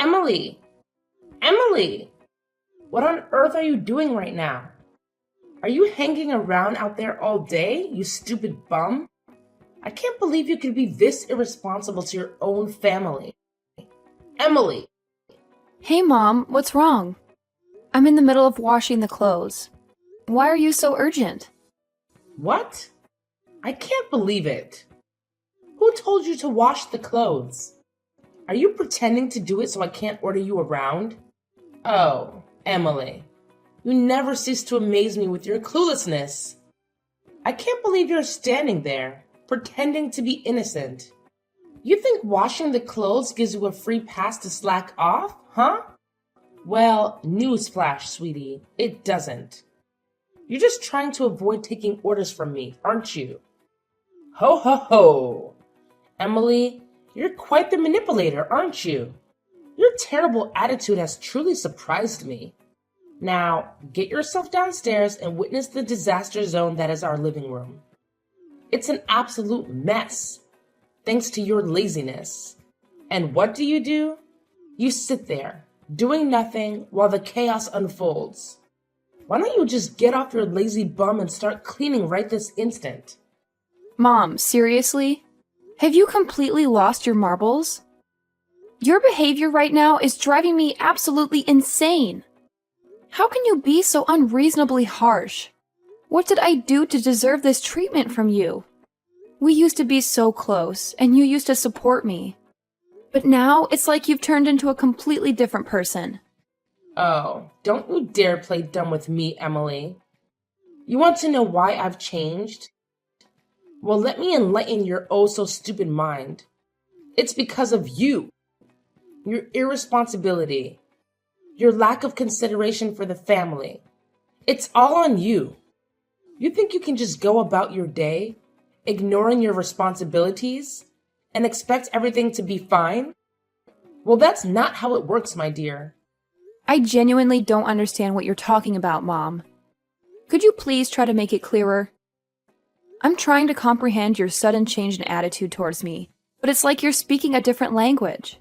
Emily! Emily! What on earth are you doing right now? Are you hanging around out there all day, you stupid bum? I can't believe you could be this irresponsible to your own family. Emily! Hey, Mom, what's wrong? I'm in the middle of washing the clothes. Why are you so urgent? What? I can't believe it. Who told you to wash the clothes? Are you pretending to do it so I can't order you around? Oh, Emily, you never cease to amaze me with your cluelessness. I can't believe you're standing there, pretending to be innocent. You think washing the clothes gives you a free pass to slack off, huh? Well, newsflash, sweetie, it doesn't. You're just trying to avoid taking orders from me, aren't you? Ho ho ho! Emily, you're quite the manipulator, aren't you? Your terrible attitude has truly surprised me. Now, get yourself downstairs and witness the disaster zone that is our living room. It's an absolute mess, thanks to your laziness. And what do? You sit there, doing nothing while the chaos unfolds. Why don't you just get off your lazy bum and start cleaning right this instant? Mom, seriously? Have you completely lost your marbles? Your behavior right now is driving me absolutely insane. How can you be so unreasonably harsh? What did I do to deserve this treatment from you? We used to be so close, and you used to support me. But now it's like you've turned into a completely different person. Oh, don't you dare play dumb with me, Emily. You want to know why I've changed? Well, let me enlighten your oh-so-stupid mind. It's because of you. Your irresponsibility. Your lack of consideration for the family. It's all on you. You think you can just go about your day, ignoring your responsibilities, and expect everything to be fine? Well, that's not how it works, my dear. I genuinely don't understand what you're talking about, Mom. Could you please try to make it clearer? I'm trying to comprehend your sudden change in attitude towards me, but it's like you're speaking a different language.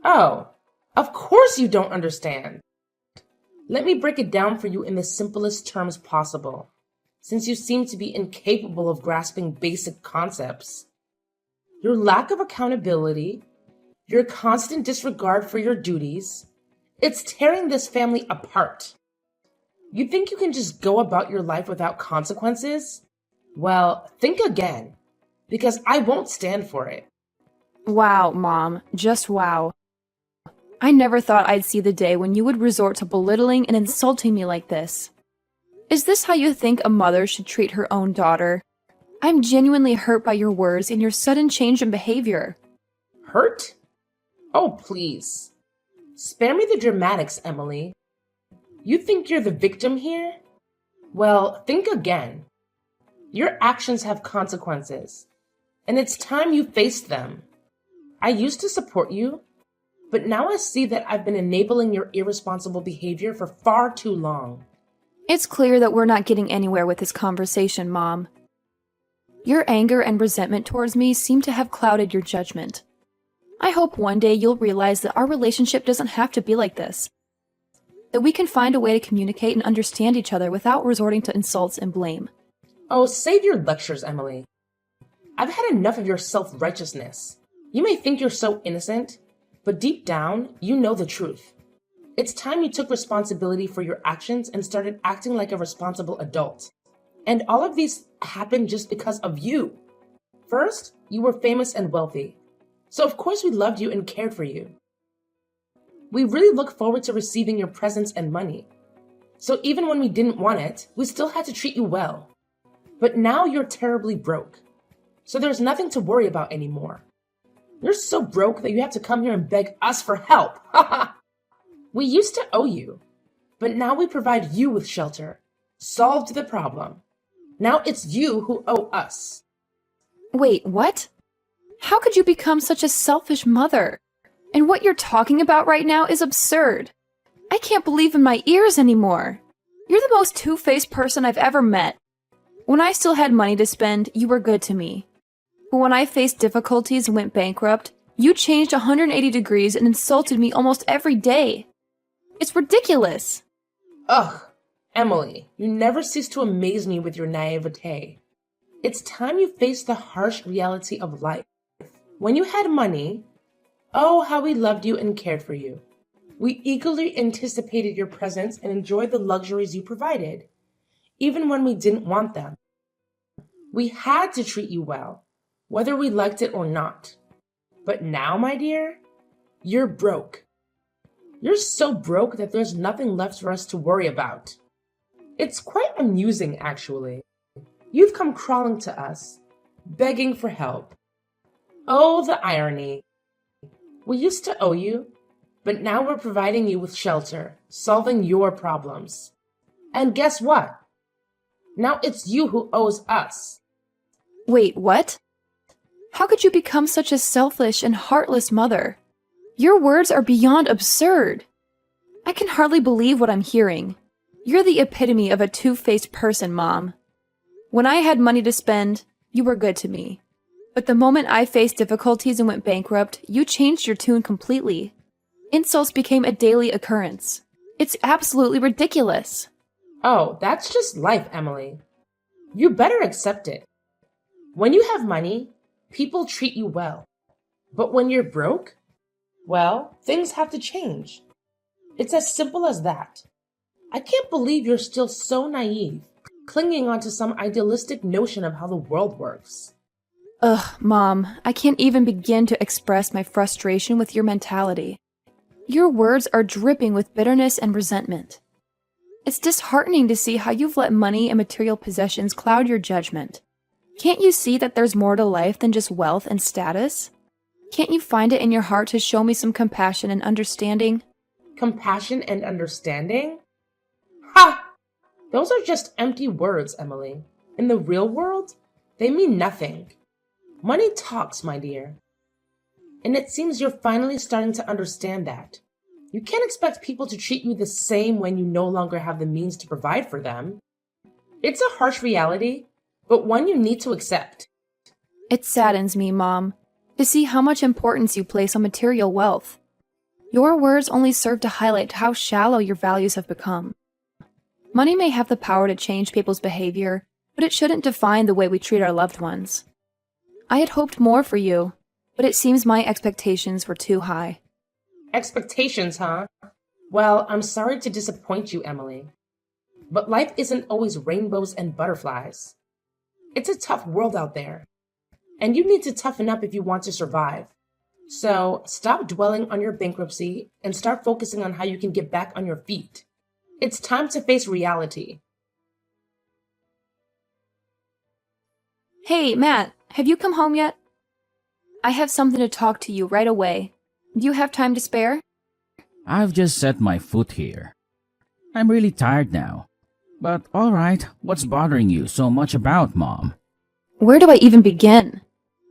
Oh, of course you don't understand. Let me break it down for you in the simplest terms possible, since you seem to be incapable of grasping basic concepts. Your lack of accountability, your constant disregard for your duties, it's tearing this family apart. You think you can just go about your life without consequences? Well, think again, because I won't stand for it. Wow, Mom, just wow. I never thought I'd see the day when you would resort to belittling and insulting me like this. Is this how you think a mother should treat her own daughter? I'm genuinely hurt by your words and your sudden change in behavior. Hurt? Oh, please. Spare me the dramatics, Emily. You think you're the victim here? Well, think again. Your actions have consequences, and it's time you faced them. I used to support you, but now I see that I've been enabling your irresponsible behavior for far too long. It's clear that we're not getting anywhere with this conversation, Mom. Your anger and resentment towards me seem to have clouded your judgment. I hope one day you'll realize that our relationship doesn't have to be like this. That we can find a way to communicate and understand each other without resorting to insults and blame. Oh, save your lectures, Emily. I've had enough of your self-righteousness. You may think you're so innocent, but deep down, you know the truth. It's time you took responsibility for your actions and started acting like a responsible adult. And all of these happened just because of you. First, you were famous and wealthy. So of course we loved you and cared for you. We really look forward to receiving your presents and money. So even when we didn't want it, we still had to treat you well. But now you're terribly broke. So there's nothing to worry about anymore. You're so broke that you have to come here and beg us for help. We used to owe you, but now we provide you with shelter. Solved the problem. Now it's you who owe us. Wait, what? How could you become such a selfish mother? And what you're talking about right now is absurd. I can't believe in my ears anymore. You're the most two-faced person I've ever met. When I still had money to spend, you were good to me. But when I faced difficulties and went bankrupt, You changed 180 degrees and insulted me almost every day. It's ridiculous. Ugh, Emily, you never cease to amaze me with your naivete. It's time you face the harsh reality of life. When you had money, oh, how we loved you and cared for you. We eagerly anticipated your presence and enjoyed the luxuries you provided, even when we didn't want them. We had to treat you well, whether we liked it or not. But now, my dear, you're broke. You're so broke that there's nothing left for us to worry about. It's quite amusing, actually. You've come crawling to us, begging for help. Oh, the irony. We used to owe you, but now we're providing you with shelter, solving your problems. And guess what? Now it's you who owes us. Wait, what? How could you become such a selfish and heartless mother? Your words are beyond absurd. I can hardly believe what I'm hearing. You're the epitome of a two-faced person, Mom. When I had money to spend, you were good to me. But the moment I faced difficulties and went bankrupt, you changed your tune completely. Insults became a daily occurrence. It's absolutely ridiculous. Oh, that's just life, Emily. You better accept it. When you have money, people treat you well. But when you're broke, well, things have to change. It's as simple as that. I can't believe you're still so naive, clinging onto some idealistic notion of how the world works. Ugh, Mom, I can't even begin to express my frustration with your mentality. Your words are dripping with bitterness and resentment. It's disheartening to see how you've let money and material possessions cloud your judgment. Can't you see that there's more to life than just wealth and status? Can't you find it in your heart to show me some compassion and understanding? Compassion and understanding? Ha! Those are just empty words, Emily. In the real world, they mean nothing. Money talks, my dear. And it seems you're finally starting to understand that. You can't expect people to treat you the same when you no longer have the means to provide for them. It's a harsh reality, but one you need to accept. It saddens me, Mom, to see how much importance you place on material wealth. Your words only serve to highlight how shallow your values have become. Money may have the power to change people's behavior, but it shouldn't define the way we treat our loved ones. I had hoped more for you, but it seems my expectations were too high. Expectations, huh? Well, I'm sorry to disappoint you, Emily. But life isn't always rainbows and butterflies. It's a tough world out there, and you need to toughen up if you want to survive. So stop dwelling on your bankruptcy and start focusing on how you can get back on your feet. It's time to face reality. Hey, Matt, have you come home yet? I have something to talk to you right away. Do you have time to spare? I've just set my foot here. I'm really tired now. But alright, what's bothering you so much about, Mom? Where do I even begin?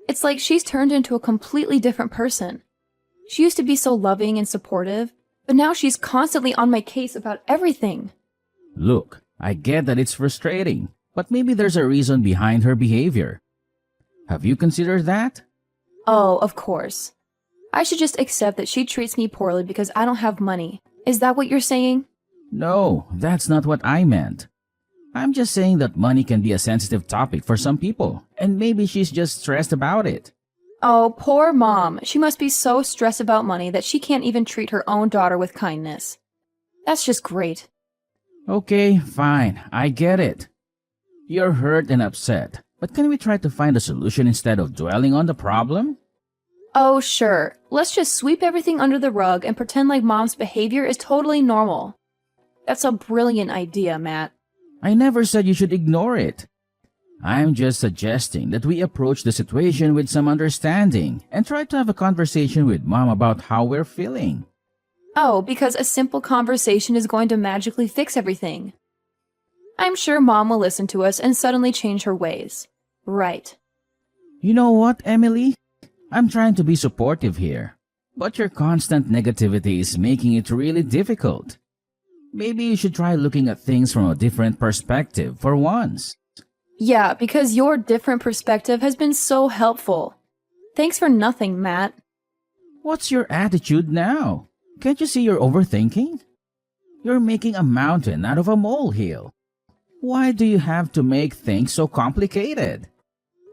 It's like she's turned into a completely different person. She used to be so loving and supportive, but now she's constantly on my case about everything. Look, I get that it's frustrating, but maybe there's a reason behind her behavior. Have you considered that? Oh, of course. I should just accept that she treats me poorly because I don't have money. Is that what you're saying? No, that's not what I meant. I'm just saying that money can be a sensitive topic for some people, and maybe she's just stressed about it. Oh, poor Mom. She must be so stressed about money that she can't even treat her own daughter with kindness. That's just great. Okay, fine, I get it. You're hurt and upset, but can we try to find a solution instead of dwelling on the problem? Oh, sure. Let's just sweep everything under the rug and pretend like Mom's behavior is totally normal. That's a brilliant idea, Matt. I never said you should ignore it. I'm just suggesting that we approach the situation with some understanding and try to have a conversation with Mom about how we're feeling. Oh, because a simple conversation is going to magically fix everything. I'm sure Mom will listen to us and suddenly change her ways. Right. You know what, Emily? I'm trying to be supportive here, but your constant negativity is making it really difficult. Maybe you should try looking at things from a different perspective for once. Yeah, because your different perspective has been so helpful. Thanks for nothing, Matt. What's your attitude now? Can't you see you're overthinking? You're making a mountain out of a molehill. Why do you have to make things so complicated?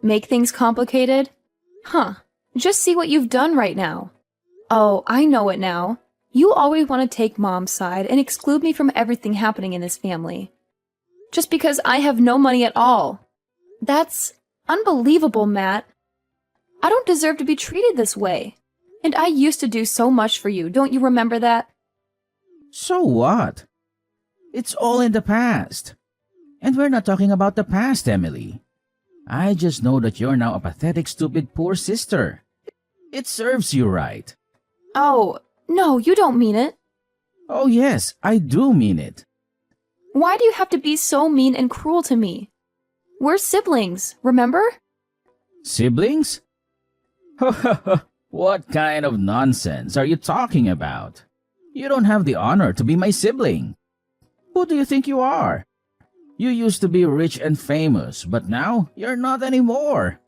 Make things complicated? Huh. Just see what you've done right now. Oh, I know it now. You always want to take Mom's side and exclude me from everything happening in this family. Just because I have no money at all. That's unbelievable, Matt. I don't deserve to be treated this way. And I used to do so much for you, don't you remember that? So what? It's all in the past. And we're not talking about the past, Emily. I just know that you're now a pathetic, stupid, poor sister. It serves you right. Oh, no, you don't mean it. Oh yes, I do mean it. Why do you have to be so mean and cruel to me? We're siblings, remember? Siblings? What kind of nonsense are you talking about? You don't have the honor to be my sibling. Who do you think you are? You used to be rich and famous, but now you're not anymore.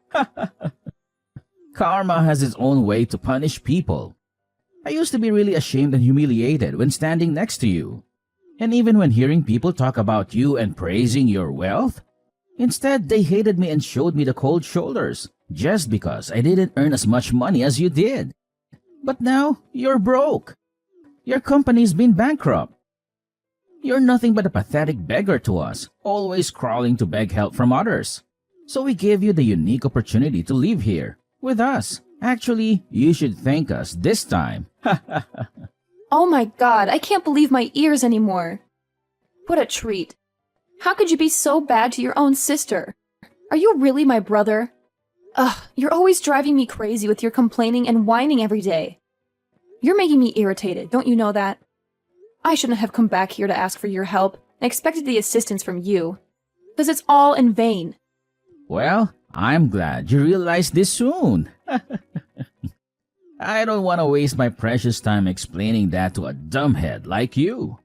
Karma has its own way to punish people. I used to be really ashamed and humiliated when standing next to you. And even when hearing people talk about you and praising your wealth, instead they hated me and showed me the cold shoulders just because I didn't earn as much money as you did. But now you're broke. Your company's been bankrupt. You're nothing but a pathetic beggar to us, always crawling to beg help from others. So we gave you the unique opportunity to live here with us. Actually, you should thank us this time. Oh my god, I can't believe my ears anymore. What a treat. How could you be so bad to your own sister? Are you really my brother? Ugh, you're always driving me crazy with your complaining and whining every day. You're making me irritated, don't you know that? I shouldn't have come back here to ask for your help and expected the assistance from you. Because it's all in vain. Well, I'm glad you realized this soon. I don't want to waste my precious time explaining that to a dumbhead like you.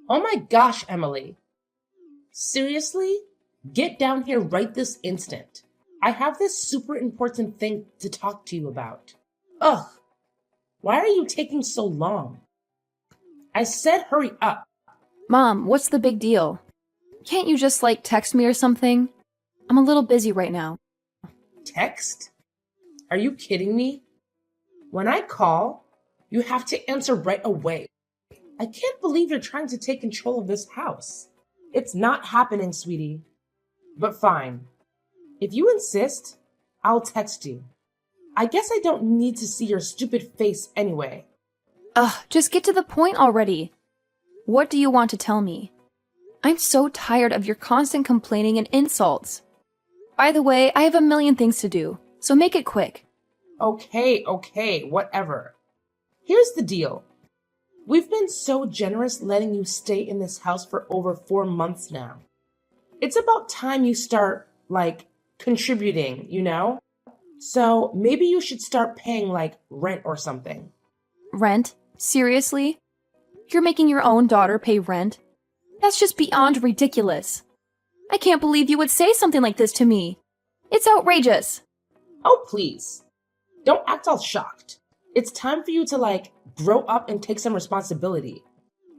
Oh my gosh, Emily. Seriously? Get down here right this instant. I have this super important thing to talk to you about. Ugh. Why are you taking so long? I said hurry up. Mom, what's the big deal? Can't you just, text me or something? I'm a little busy right now. Text? Are you kidding me? When I call, you have to answer right away. I can't believe you're trying to take control of this house. It's not happening, sweetie. But fine. If you insist, I'll text you. I guess I don't need to see your stupid face anyway. Ugh, just get to the point already. What do you want to tell me? I'm so tired of your constant complaining and insults. By the way, I have a million things to do, so make it quick. Okay, whatever. Here's the deal. We've been so generous letting you stay in this house for over 4 months now. It's about time you start, contributing, you know? So maybe you should start paying, rent or something. Rent? Seriously? You're making your own daughter pay rent? That's just beyond ridiculous. I can't believe you would say something like this to me. It's outrageous. Oh, please. Don't act all shocked. It's time for you to, grow up and take some responsibility.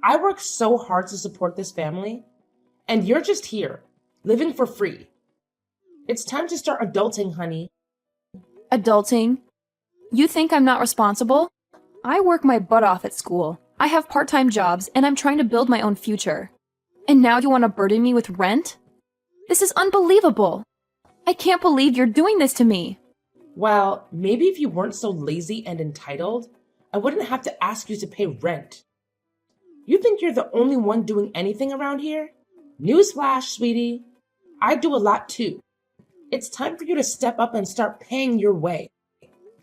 I work so hard to support this family, and you're just here, living for free. It's time to start adulting, honey. Adulting? You think I'm not responsible? I work my butt off at school. I have part-time jobs, and I'm trying to build my own future. And now you want to burden me with rent? This is unbelievable. I can't believe you're doing this to me. Well, maybe if you weren't so lazy and entitled, I wouldn't have to ask you to pay rent. You think you're the only one doing anything around here? Newsflash, sweetie. I do a lot too. It's time for you to step up and start paying your way.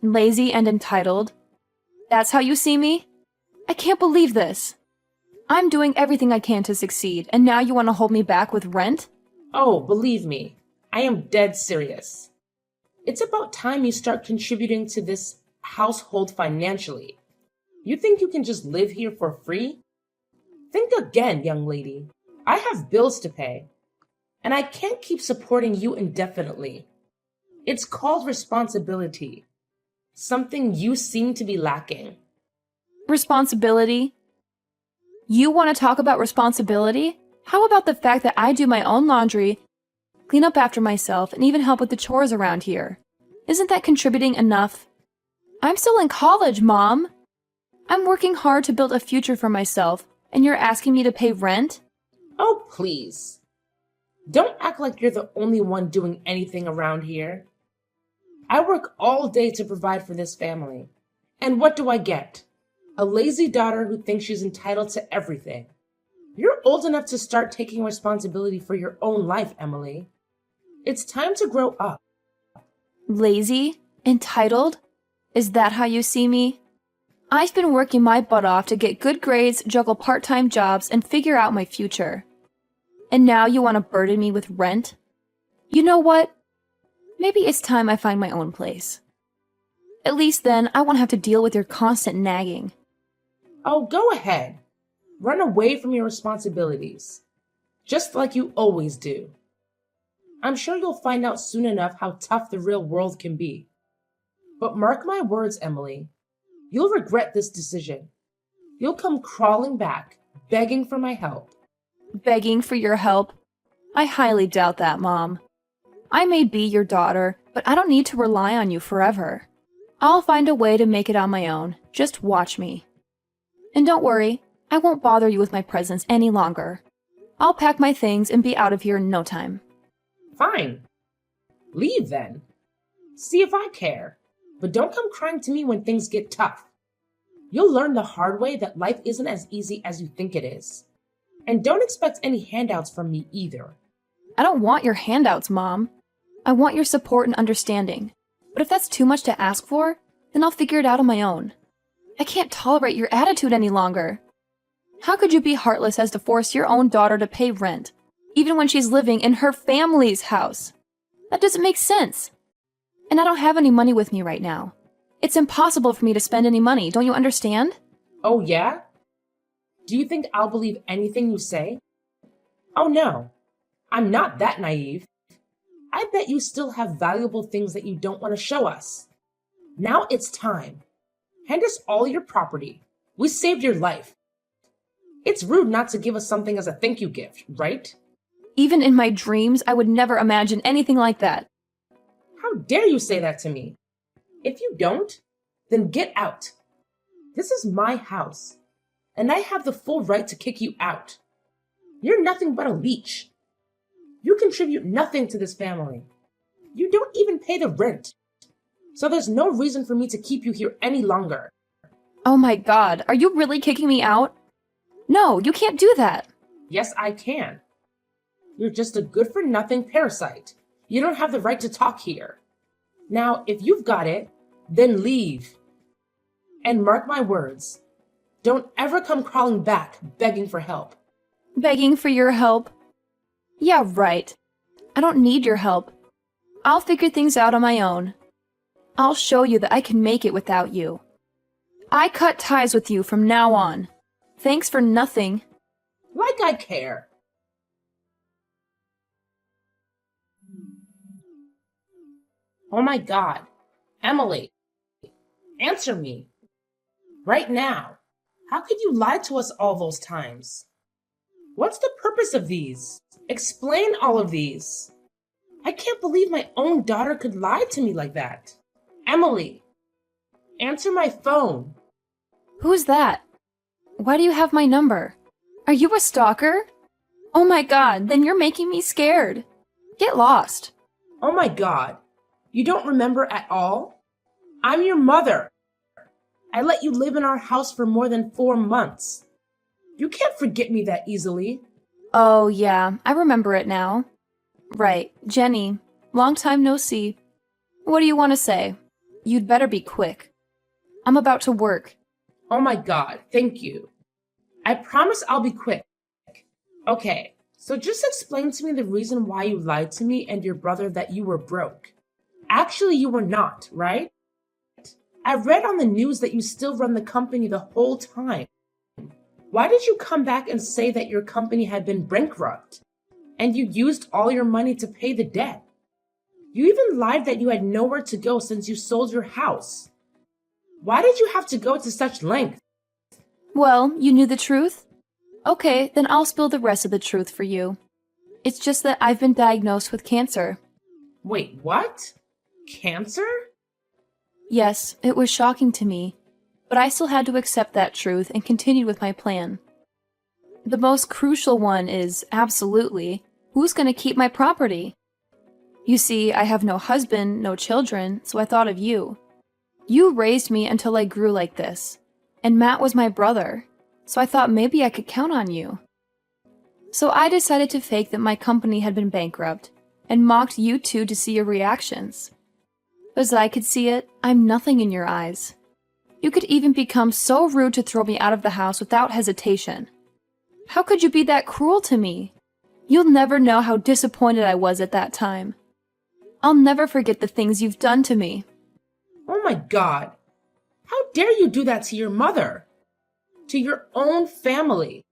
Lazy and entitled? That's how you see me? I can't believe this. I'm doing everything I can to succeed, and now you want to hold me back with rent? Oh, believe me, I am dead serious. It's about time you start contributing to this household financially. You think you can just live here for free? Think again, young lady. I have bills to pay, and I can't keep supporting you indefinitely. It's called responsibility, something you seem to be lacking. Responsibility? You want to talk about responsibility? How about the fact that I do my own laundry, clean up after myself, and even help with the chores around here? Isn't that contributing enough? I'm still in college, Mom. I'm working hard to build a future for myself, and you're asking me to pay rent? Oh, please. Don't act like you're the only one doing anything around here. I work all day to provide for this family. And what do I get? A lazy daughter who thinks she's entitled to everything. You're old enough to start taking responsibility for your own life, Emily. It's time to grow up. Lazy? Entitled? Is that how you see me? I've been working my butt off to get good grades, juggle part-time jobs, and figure out my future. And now you want to burden me with rent? You know what? Maybe it's time I find my own place. At least then, I won't have to deal with your constant nagging. Oh, go ahead. Run away from your responsibilities, just like you always do. I'm sure you'll find out soon enough how tough the real world can be. But mark my words, Emily, you'll regret this decision. You'll come crawling back, begging for my help. Begging for your help? I highly doubt that, Mom. I may be your daughter, but I don't need to rely on you forever. I'll find a way to make it on my own. Just watch me. And don't worry, I won't bother you with my presence any longer. I'll pack my things and be out of here in no time. Fine. Leave then. See if I care. But don't come crying to me when things get tough. You'll learn the hard way that life isn't as easy as you think it is. And don't expect any handouts from me either. I don't want your handouts, Mom. I want your support and understanding. But if that's too much to ask for, then I'll figure it out on my own. I can't tolerate your attitude any longer. How could you be heartless as to force your own daughter to pay rent, even when she's living in her family's house? That doesn't make sense. And I don't have any money with me right now. It's impossible for me to spend any money, don't you understand? Oh, yeah? Do you think I'll believe anything you say? Oh, no. I'm not that naive. I bet you still have valuable things that you don't want to show us. Now it's time. Hand us all your property. We saved your life. It's rude not to give us something as a thank you gift, right? Even in my dreams, I would never imagine anything like that. How dare you say that to me? If you don't, then get out. This is my house, and I have the full right to kick you out. You're nothing but a leech. You contribute nothing to this family. You don't even pay the rent. So there's no reason for me to keep you here any longer. Oh my God, are you really kicking me out? No, you can't do that. Yes, I can. You're just a good-for-nothing parasite. You don't have the right to talk here. Now, if you've got it, then leave. And mark my words, don't ever come crawling back begging for help. Begging for your help? Yeah, right. I don't need your help. I'll figure things out on my own. I'll show you that I can make it without you. I cut ties with you from now on. Thanks for nothing. Like I care. Oh my God. Emily, answer me. Right now. How could you lie to us all those times? What's the purpose of these? Explain all of these. I can't believe my own daughter could lie to me like that. Emily, answer my phone. Who's that? Why do you have my number? Are you a stalker? Oh my God, then you're making me scared. Get lost. Oh my God. You don't remember at all? I'm your mother. I let you live in our house for more than 4 months. You can't forget me that easily. Oh yeah, I remember it now. Right, Jenny. Long time no see. What do you want to say? You'd better be quick. I'm about to work. Oh my God, thank you. I promise I'll be quick. Okay, so just explain to me the reason why you lied to me and your brother that you were broke. Actually, you were not, right? I read on the news that you still run the company the whole time. Why did you come back and say that your company had been bankrupt and you used all your money to pay the debt? You even lied that you had nowhere to go since you sold your house. Why did you have to go to such length? Well, you knew the truth? Okay, then I'll spill the rest of the truth for you. It's just that I've been diagnosed with cancer. Wait, what? Cancer? Yes, it was shocking to me, but I still had to accept that truth and continued with my plan. The most crucial one is, absolutely, who's going to keep my property? You see, I have no husband, no children, so I thought of you. You raised me until I grew like this, and Matt was my brother, so I thought maybe I could count on you. So I decided to fake that my company had been bankrupt, and mocked you two to see your reactions. As I could see it, I'm nothing in your eyes. You could even become so rude to throw me out of the house without hesitation. How could you be that cruel to me? You'll never know how disappointed I was at that time. I'll never forget the things you've done to me. Oh my God. How dare you do that to your mother? To your own family?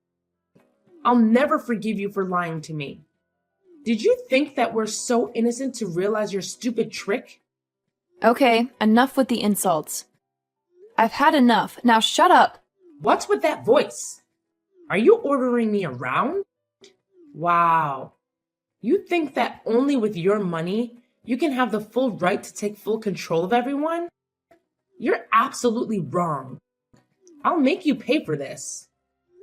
I'll never forgive you for lying to me. Did you think that we're so innocent to realize your stupid trick? Okay, enough with the insults. I've had enough. Now shut up. What's with that voice? Are you ordering me around? Wow. You think that only with your money you can have the full right to take full control of everyone? You're absolutely wrong. I'll make you pay for this.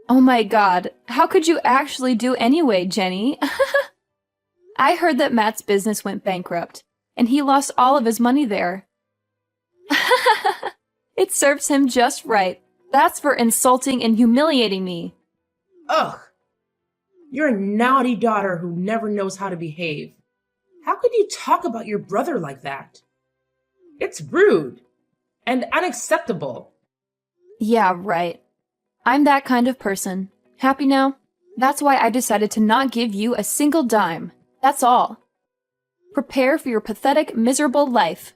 Oh my God, how could you actually do anyway, Jenny? I heard that Matt's business went bankrupt, and he lost all of his money there. It serves him just right. That's for insulting and humiliating me. Ugh. You're a naughty daughter who never knows how to behave. How could you talk about your brother like that? It's rude and unacceptable. Yeah, right. I'm that kind of person. Happy now? That's why I decided to not give you a single dime. That's all. Prepare for your pathetic, miserable life.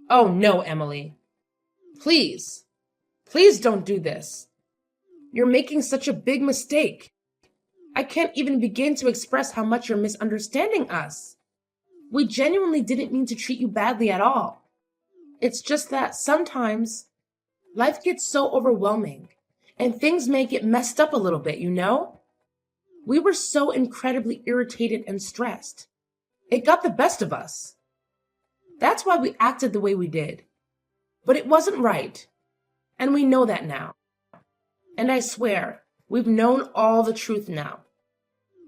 Oh no, Emily. Please. Please don't do this. You're making such a big mistake. I can't even begin to express how much you're misunderstanding us. We genuinely didn't mean to treat you badly at all. It's just that sometimes life gets so overwhelming and things may get messed up a little bit, you know? We were so incredibly irritated and stressed. It got the best of us. That's why we acted the way we did. But it wasn't right. And we know that now. And I swear, we've known all the truth now.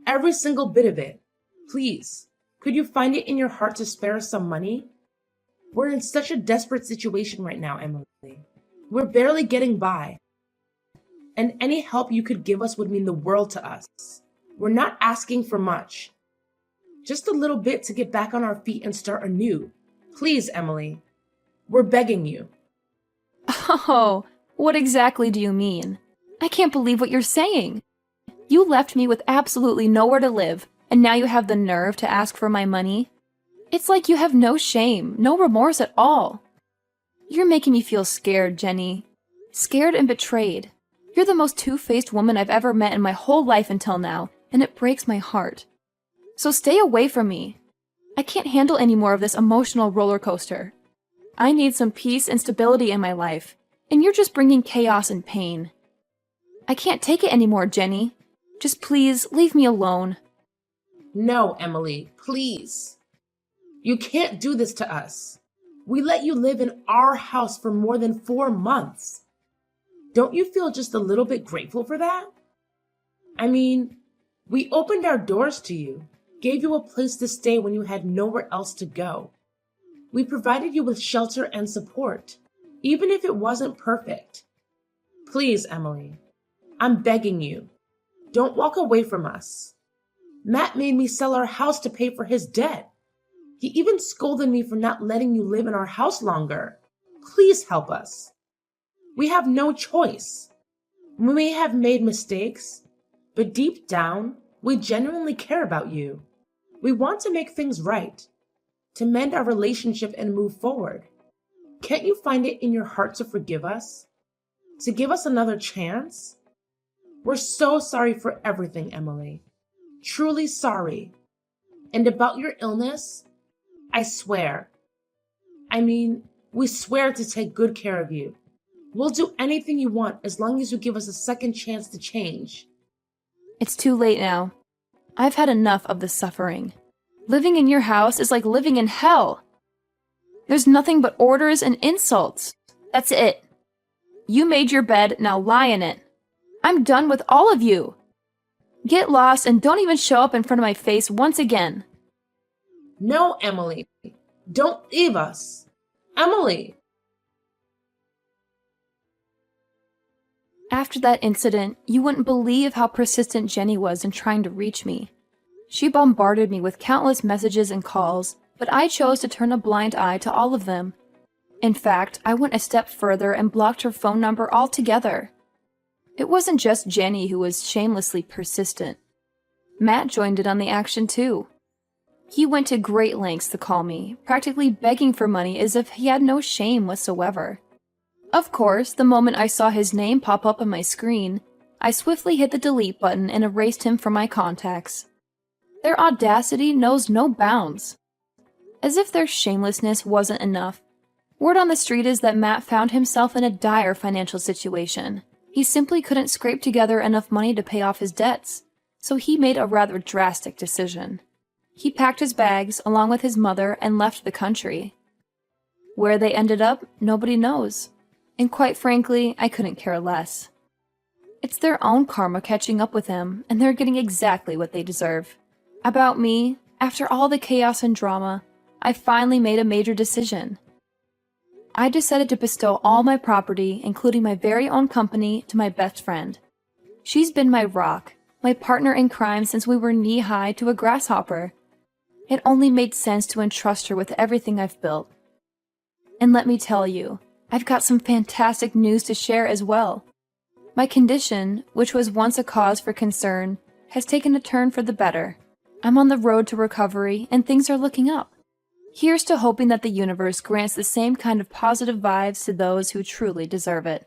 Every single bit of it. Please, could you find it in your heart to spare us some money? We're in such a desperate situation right now, Emily. We're barely getting by. And any help you could give us would mean the world to us. We're not asking for much. Just a little bit to get back on our feet and start anew. Please, Emily. We're begging you. Oh, what exactly do you mean? I can't believe what you're saying. You left me with absolutely nowhere to live, and now you have the nerve to ask for my money? It's like you have no shame, no remorse at all. You're making me feel scared, Jenny. Scared and betrayed. You're the most two-faced woman I've ever met in my whole life until now, and it breaks my heart. So stay away from me. I can't handle any more of this emotional roller coaster. I need some peace and stability in my life, and you're just bringing chaos and pain. I can't take it anymore, Jenny. Just please, leave me alone. No, Emily, please. You can't do this to us. We let you live in our house for more than 4 months. Don't you feel just a little bit grateful for that? I mean, we opened our doors to you, gave you a place to stay when you had nowhere else to go. We provided you with shelter and support, even if it wasn't perfect. Please, Emily, I'm begging you, don't walk away from us. Matt made me sell our house to pay for his debt. He even scolded me for not letting you live in our house longer. Please help us. We have no choice. We may have made mistakes, but deep down, we genuinely care about you. We want to make things right, to mend our relationship and move forward. Can't you find it in your heart to forgive us? To give us another chance? We're so sorry for everything, Emily. Truly sorry. And about your illness, I swear. I mean, we swear to take good care of you. We'll do anything you want as long as you give us a second chance to change. It's too late now. I've had enough of the suffering. Living in your house is like living in hell. There's nothing but orders and insults. That's it. You made your bed, now lie in it. I'm done with all of you. Get lost and don't even show up in front of my face once again. No, Emily. Don't leave us. Emily! After that incident, you wouldn't believe how persistent Jenny was in trying to reach me. She bombarded me with countless messages and calls, but I chose to turn a blind eye to all of them. In fact, I went a step further and blocked her phone number altogether. It wasn't just Jenny who was shamelessly persistent. Matt joined in on the action too. He went to great lengths to call me, practically begging for money as if he had no shame whatsoever. Of course, the moment I saw his name pop up on my screen, I swiftly hit the delete button and erased him from my contacts. Their audacity knows no bounds. As if their shamelessness wasn't enough, word on the street is that Matt found himself in a dire financial situation. He simply couldn't scrape together enough money to pay off his debts, so he made a rather drastic decision. He packed his bags along with his mother and left the country. Where they ended up, nobody knows. And quite frankly, I couldn't care less. It's their own karma catching up with them, and they're getting exactly what they deserve. About me, after all the chaos and drama, I finally made a major decision. I decided to bestow all my property, including my very own company, to my best friend. She's been my rock, my partner in crime since we were knee-high to a grasshopper. It only made sense to entrust her with everything I've built. And let me tell you, I've got some fantastic news to share as well. My condition, which was once a cause for concern, has taken a turn for the better. I'm on the road to recovery, and things are looking up. Here's to hoping that the universe grants the same kind of positive vibes to those who truly deserve it.